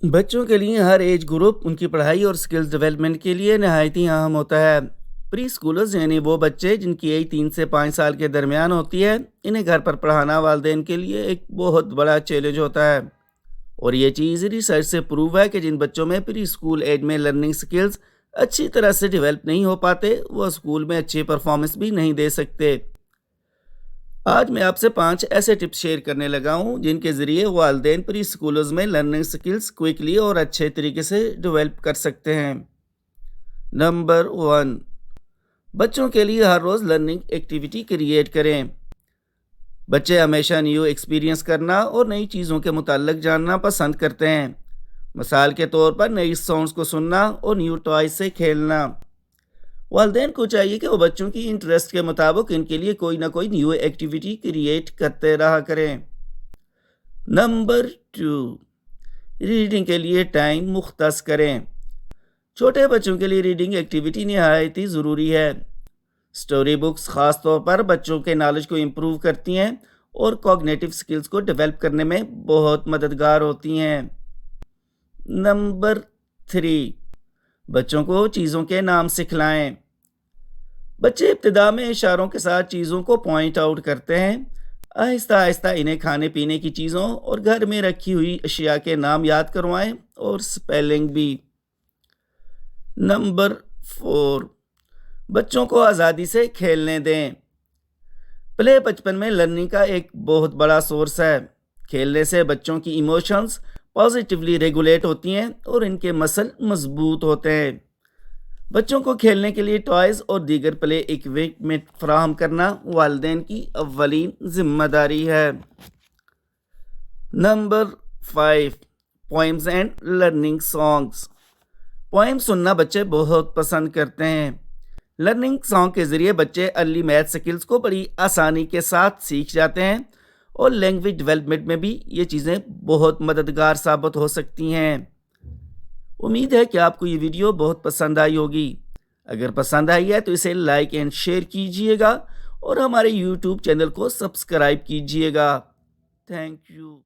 بچوں کے لیے ہر ایج گروپ ان کی پڑھائی اور سکلز ڈیولپمنٹ کے لیے نہایت ہی اہم ہوتا ہے۔ پری اسکولرز یعنی وہ بچے جن کی ایج 3 سے 5 سال کے درمیان ہوتی ہے، انہیں گھر پر پڑھانا والدین کے لیے ایک بہت بڑا چیلنج ہوتا ہے۔ اور یہ چیز ریسرچ سے پروو ہے کہ جن بچوں میں پری اسکول ایج میں لرننگ سکلز اچھی طرح سے ڈیولپ نہیں ہو پاتے، وہ اسکول میں اچھی پرفارمنس بھی نہیں دے سکتے۔ آج میں آپ سے 5 ایسے ٹپس شیئر کرنے لگا ہوں جن کے ذریعے والدین پری اسکولرز میں لرننگ سکلز کوئکلی اور اچھے طریقے سے ڈیولپ کر سکتے ہیں۔ نمبر 1، بچوں کے لیے ہر روز لرننگ ایکٹیویٹی کریٹ کریں۔ بچے ہمیشہ نیو ایکسپیرینس کرنا اور نئی چیزوں کے متعلق جاننا پسند کرتے ہیں۔ مثال کے طور پر نئی ساؤنڈز کو سننا اور نیو ٹوائز سے کھیلنا۔ والدین کو چاہیے کہ وہ بچوں کی انٹرسٹ کے مطابق ان کے لیے کوئی نہ کوئی نیو ایکٹیویٹی کریٹ کرتے رہا کریں۔ نمبر 2، ریڈنگ کے لیے ٹائم مختص کریں۔ چھوٹے بچوں کے لیے ریڈنگ ایکٹیویٹی نہایت ہی ضروری ہے۔ سٹوری بکس خاص طور پر بچوں کے نالج کو امپروو کرتی ہیں اور کوگنیٹو سکلز کو ڈیولپ کرنے میں بہت مددگار ہوتی ہیں۔ نمبر 3، بچوں کو چیزوں کے نام سکھلائیں۔ بچے ابتدا میں اشاروں کے ساتھ چیزوں کو پوائنٹ آؤٹ کرتے ہیں۔ آہستہ آہستہ انہیں کھانے پینے کی چیزوں اور گھر میں رکھی ہوئی اشیاء کے نام یاد کروائیں اور سپیلنگ بھی۔ نمبر 4، بچوں کو آزادی سے کھیلنے دیں۔ پلے بچپن میں لرننگ کا ایک بہت بڑا سورس ہے۔ کھیلنے سے بچوں کی ایموشنز پازیٹیولی ریگولیٹ ہوتی ہیں اور ان کے مسل مضبوط ہوتے ہیں۔ بچوں کو کھیلنے کے لیے ٹوائز اور دیگر پلے اکوپمنٹ فراہم کرنا والدین کی اولین ذمہ داری ہے۔ Number 5، poems and learning songs. Poem سننا بچے بہت پسند کرتے ہیں۔ لرننگ سانگ کے ذریعے بچے ارلی میتھ سکلز کو بڑی آسانی کے ساتھ سیکھ جاتے ہیں اور لینگویج ڈیولپمنٹ میں بھی یہ چیزیں بہت مددگار ثابت ہو سکتی ہیں۔ امید ہے کہ آپ کو یہ ویڈیو بہت پسند آئی ہوگی۔ اگر پسند آئی ہے تو اسے لائک اینڈ شیئر کیجئے گا اور ہمارے یوٹیوب چینل کو سبسکرائب کیجئے گا۔ Thank you.